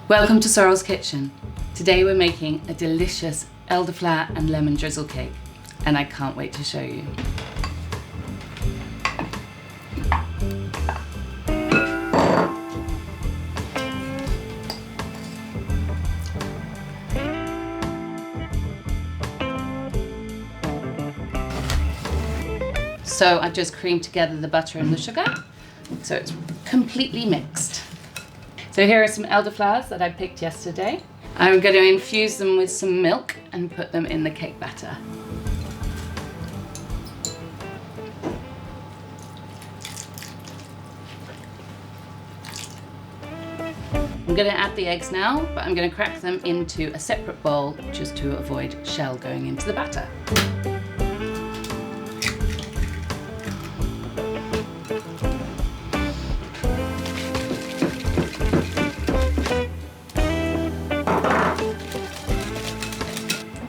Welcome to Sorrel's Kitchen. Today we're making a delicious elderflower and lemon drizzle cake, and I can't wait to show you. So I've just creamed together the butter and the sugar, so it's completely mixed. So here are some elderflowers that I picked yesterday. I'm going to infuse them with some milk and put them in the cake batter. I'm going to add the eggs now, but I'm going to crack them into a separate bowl just to avoid shell going into the batter.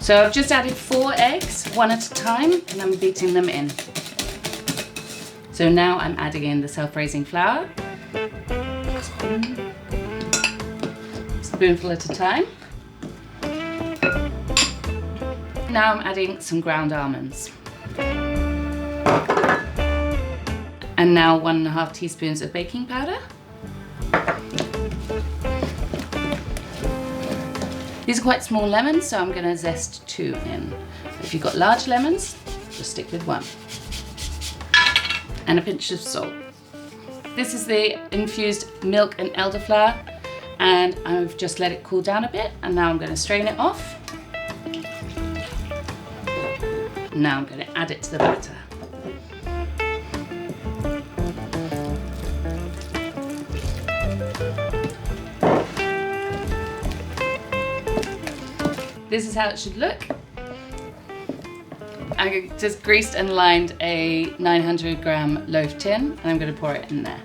So I've just added 4 eggs, one at a time, and I'm beating them in. So now I'm adding in the self-raising flour. Spoonful at a time. Now I'm adding some ground almonds. And now 1.5 teaspoons of baking powder. These are quite small lemons, so I'm going to zest 2 in. If you've got large lemons, just stick with 1. And a pinch of salt. This is the infused milk and elderflower, and I've just let it cool down a bit, and now I'm going to strain it off. Now I'm going to add it to the batter. This is how it should look. I just greased and lined a 900-gram loaf tin, and I'm going to pour it in there.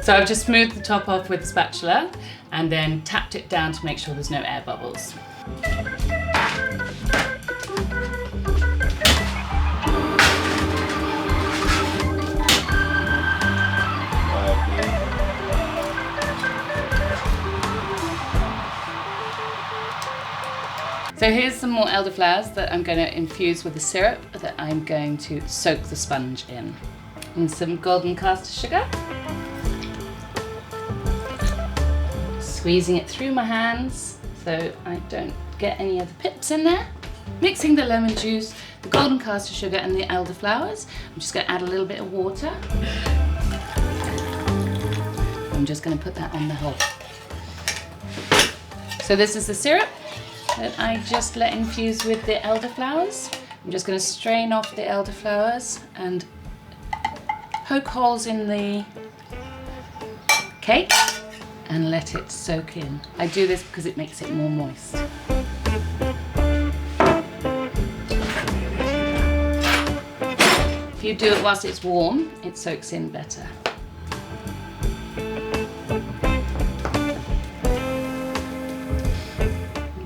So I've just smoothed the top off with a spatula and then tapped it down to make sure there's no air bubbles. So here's some more elderflowers that I'm going to infuse with the syrup that I'm going to soak the sponge in. And some golden caster sugar. Squeezing it through my hands so I don't get any of the pips in there. Mixing the lemon juice, the golden caster sugar and the elderflowers. I'm just going to add a little bit of water. I'm just going to put that on the whole. So this is the syrup that I just let infuse with the elderflowers. I'm just going to strain off the elderflowers and poke holes in the cake and let it soak in. I do this because it makes it more moist. If you do it whilst it's warm, it soaks in better.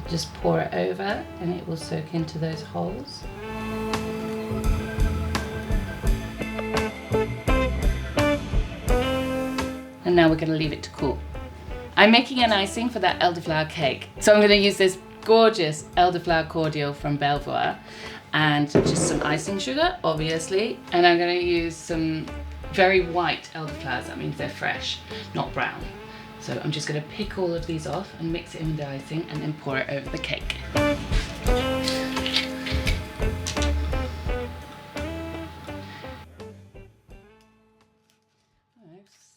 Just pour it over and it will soak into those holes. And now we're going to leave it to cool. I'm making an icing for that elderflower cake. So I'm going to use this gorgeous elderflower cordial from Belvoir and just some icing sugar, obviously. And I'm going to use some very white elderflowers. That means they're fresh, not brown. So I'm just going to pick all of these off and mix it in with the icing and then pour it over the cake.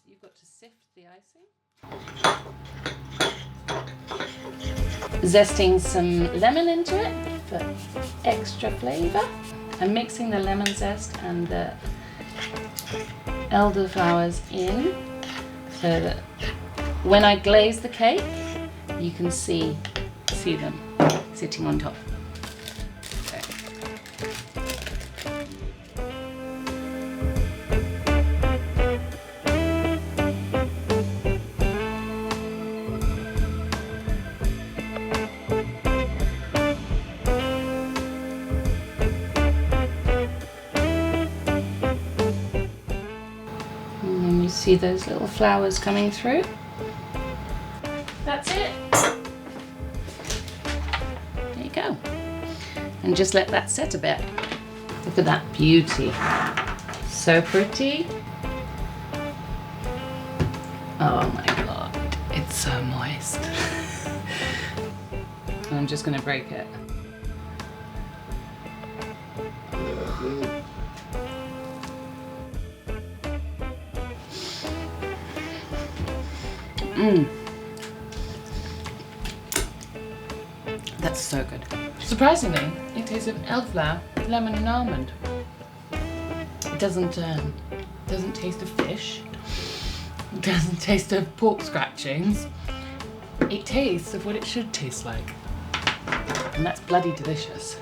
You've got to sift the icing. Zesting some lemon into it for extra flavour. I'm mixing the lemon zest and the elderflowers in so that when I glaze the cake, you can see them sitting on top. See those little flowers coming through? That's it. There you go. And just let that set a bit. Look at that beauty. So pretty. Oh my God, it's so moist. I'm just gonna break it. That's so good. Surprisingly, it tastes of elderflower, lemon and almond. It doesn't taste of fish. It doesn't taste of pork scratchings. It tastes of what it should taste like. And that's bloody delicious.